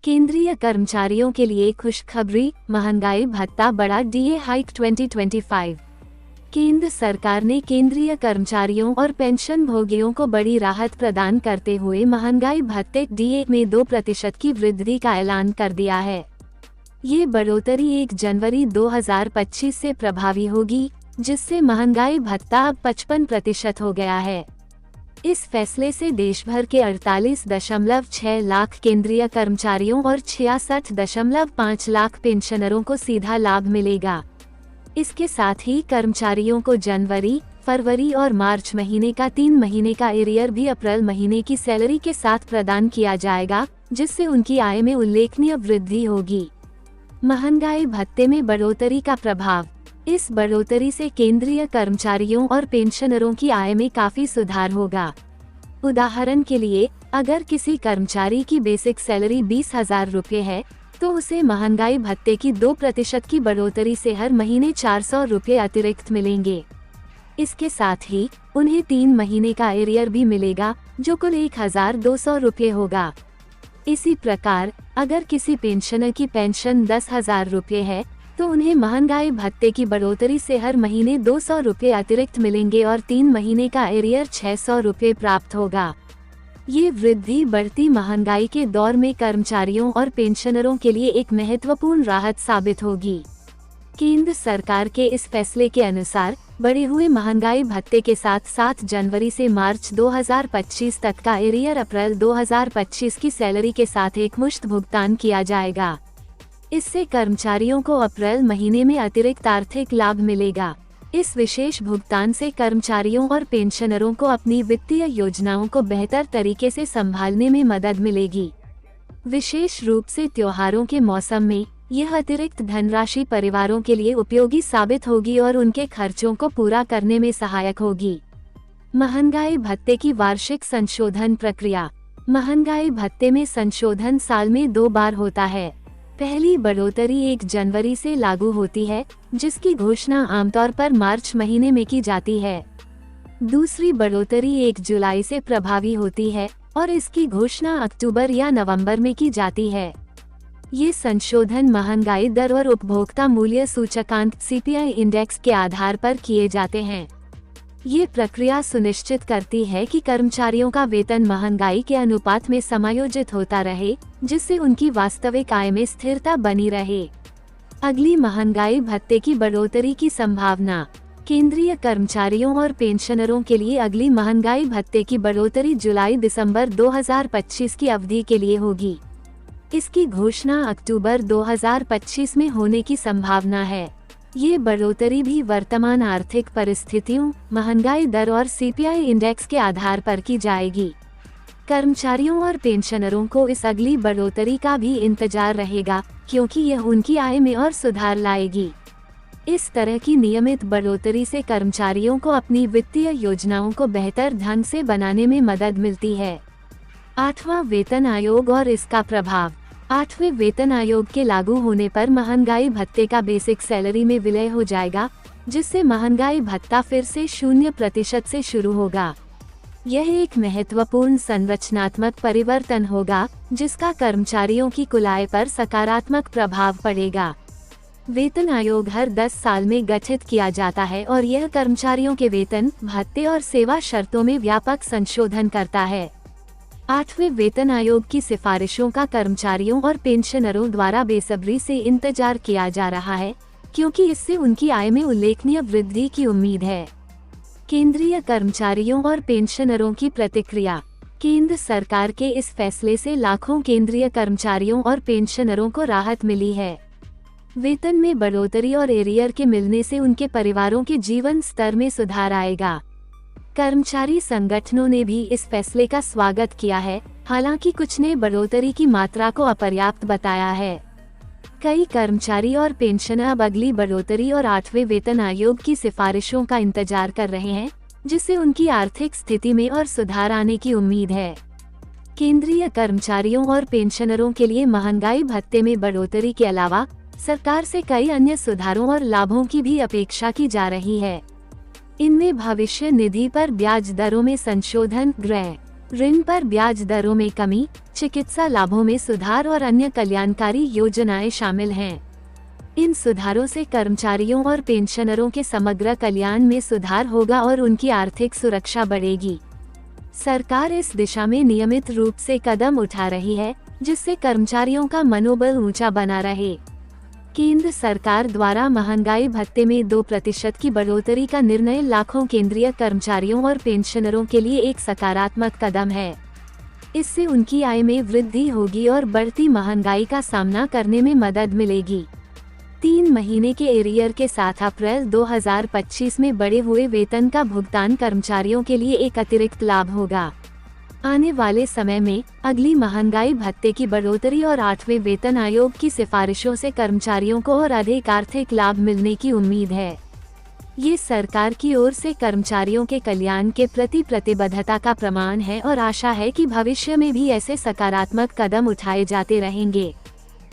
केंद्रीय कर्मचारियों के लिए खुशखबरी, महंगाई भत्ता बढ़ा, डीए हाइक 2025। केंद्र सरकार ने केंद्रीय कर्मचारियों और पेंशन भोगियों को बड़ी राहत प्रदान करते हुए महंगाई भत्ते डीए में 2% की वृद्धि का ऐलान कर दिया है। ये बढ़ोतरी 1 जनवरी 2025 से प्रभावी होगी, जिससे महंगाई भत्ता अब 55% हो गया है। इस फैसले से देश भर के 48.6 लाख केंद्रीय कर्मचारियों और 66.5 लाख पेंशनरों को सीधा लाभ मिलेगा। इसके साथ ही कर्मचारियों को जनवरी, फरवरी और मार्च महीने का 3 महीने का एरियर भी अप्रैल महीने की सैलरी के साथ प्रदान किया जाएगा, जिससे उनकी आय में उल्लेखनीय वृद्धि होगी। महंगाई भत्ते में बढ़ोतरी का प्रभाव। इस बढ़ोतरी से केंद्रीय कर्मचारियों और पेंशनरों की आय में काफी सुधार होगा। उदाहरण के लिए, अगर किसी कर्मचारी की बेसिक सैलरी 20,000 रुपये है, तो उसे महंगाई भत्ते की 2% की बढ़ोतरी से हर महीने 400 रुपये अतिरिक्त मिलेंगे। इसके साथ ही उन्हें 3 महीने का एरियर भी मिलेगा, जो कुल 1,200 रुपये होगा। इसी प्रकार, अगर किसी पेंशनर की पेंशन 10,000 रुपये है, तो उन्हें महंगाई भत्ते की बढ़ोतरी से हर महीने 200 रुपये अतिरिक्त मिलेंगे और 3 महीने का एरियर 600 रुपये प्राप्त होगा। ये वृद्धि बढ़ती महंगाई के दौर में कर्मचारियों और पेंशनरों के लिए एक महत्वपूर्ण राहत साबित होगी। केंद्र सरकार के इस फैसले के अनुसार बढ़े हुए महंगाई भत्ते के साथ 7 जनवरी से मार्च 2025 तक का एरियर अप्रैल 2025 की सैलरी के साथ एकमुश्त भुगतान किया जाएगा। इससे कर्मचारियों को अप्रैल महीने में अतिरिक्त आर्थिक लाभ मिलेगा। इस विशेष भुगतान से कर्मचारियों और पेंशनरों को अपनी वित्तीय योजनाओं को बेहतर तरीके से संभालने में मदद मिलेगी। विशेष रूप से त्योहारों के मौसम में यह अतिरिक्त धनराशि परिवारों के लिए उपयोगी साबित होगी और उनके खर्चों को पूरा करने में सहायक होगी। महंगाई भत्ते की वार्षिक संशोधन प्रक्रिया। महंगाई भत्ते में संशोधन साल में 2 बार होता है। पहली बढ़ोतरी 1 जनवरी से लागू होती है, जिसकी घोषणा आमतौर पर मार्च महीने में की जाती है। दूसरी बढ़ोतरी 1 जुलाई से प्रभावी होती है और इसकी घोषणा अक्टूबर या नवंबर में की जाती है। ये संशोधन महंगाई दर और उपभोक्ता मूल्य सूचकांक सीपीआई इंडेक्स के आधार पर किए जाते हैं। ये प्रक्रिया सुनिश्चित करती है कि कर्मचारियों का वेतन महंगाई के अनुपात में समायोजित होता रहे, जिससे उनकी वास्तविक आय में स्थिरता बनी रहे। अगली महंगाई भत्ते की बढ़ोतरी की संभावना। केंद्रीय कर्मचारियों और पेंशनरों के लिए अगली महंगाई भत्ते की बढ़ोतरी जुलाई-दिसंबर 2025 की अवधि के लिए होगी। इसकी घोषणा अक्टूबर 2025 में होने की संभावना है। ये बढ़ोतरी भी वर्तमान आर्थिक परिस्थितियों, महंगाई दर और सीपीआई इंडेक्स के आधार पर की जाएगी। कर्मचारियों और पेंशनरों को इस अगली बढ़ोतरी का भी इंतजार रहेगा, क्योंकि यह उनकी आय में और सुधार लाएगी। इस तरह की नियमित बढ़ोतरी से कर्मचारियों को अपनी वित्तीय योजनाओं को बेहतर ढंग से बनाने में मदद मिलती है। 8वां वेतन आयोग और इसका प्रभाव। 8वें वेतन आयोग के लागू होने पर महंगाई भत्ते का बेसिक सैलरी में विलय हो जाएगा, जिससे महंगाई भत्ता फिर से 0% से शुरू होगा। यह एक महत्वपूर्ण संरचनात्मक परिवर्तन होगा, जिसका कर्मचारियों की कुल आय पर सकारात्मक प्रभाव पड़ेगा। वेतन आयोग हर 10 साल में गठित किया जाता है और यह कर्मचारियों के वेतन, भत्ते और सेवा शर्तों में व्यापक संशोधन करता है। 8वें वेतन आयोग की सिफारिशों का कर्मचारियों और पेंशनरों द्वारा बेसब्री से इंतजार किया जा रहा है, क्योंकि इससे उनकी आय में उल्लेखनीय वृद्धि की उम्मीद है। केंद्रीय कर्मचारियों और पेंशनरों की प्रतिक्रिया। केंद्र सरकार के इस फैसले से लाखों केंद्रीय कर्मचारियों और पेंशनरों को राहत मिली है। वेतन में बढ़ोतरी और एरियर के मिलने से उनके परिवारों के जीवन स्तर में सुधार आएगा। कर्मचारी संगठनों ने भी इस फैसले का स्वागत किया है, हालांकि कुछ ने बढ़ोतरी की मात्रा को अपर्याप्त बताया है। कई कर्मचारी और पेंशनर अब अगली बढ़ोतरी और 8वें वेतन आयोग की सिफारिशों का इंतजार कर रहे हैं, जिससे उनकी आर्थिक स्थिति में और सुधार आने की उम्मीद है। केंद्रीय कर्मचारियों और पेंशनरों के लिए महंगाई भत्ते में बढ़ोतरी के अलावा सरकार से कई अन्य सुधारों और लाभों की भी अपेक्षा की जा रही है। इनमें भविष्य निधि पर ब्याज दरों में संशोधन, गृह ऋण पर ब्याज दरों में कमी, चिकित्सा लाभों में सुधार और अन्य कल्याणकारी योजनाएं शामिल हैं। इन सुधारों से कर्मचारियों और पेंशनरों के समग्र कल्याण में सुधार होगा और उनकी आर्थिक सुरक्षा बढ़ेगी। सरकार इस दिशा में नियमित रूप से कदम उठा रही है, जिससे कर्मचारियों का मनोबल ऊंचा बना रहे। केंद्र सरकार द्वारा महंगाई भत्ते में 2% की बढ़ोतरी का निर्णय लाखों केंद्रीय कर्मचारियों और पेंशनरों के लिए एक सकारात्मक कदम है। इससे उनकी आय में वृद्धि होगी और बढ़ती महंगाई का सामना करने में मदद मिलेगी। 3 महीने के एरियर के साथ अप्रैल 2025 में बढ़े हुए वेतन का भुगतान कर्मचारियों के लिए एक अतिरिक्त लाभ होगा। आने वाले समय में अगली महंगाई भत्ते की बढ़ोतरी और 8वें वेतन आयोग की सिफारिशों से कर्मचारियों को और अधिक आर्थिक लाभ मिलने की उम्मीद है। ये सरकार की ओर से कर्मचारियों के कल्याण के प्रति प्रतिबद्धता का प्रमाण है और आशा है कि भविष्य में भी ऐसे सकारात्मक कदम उठाए जाते रहेंगे।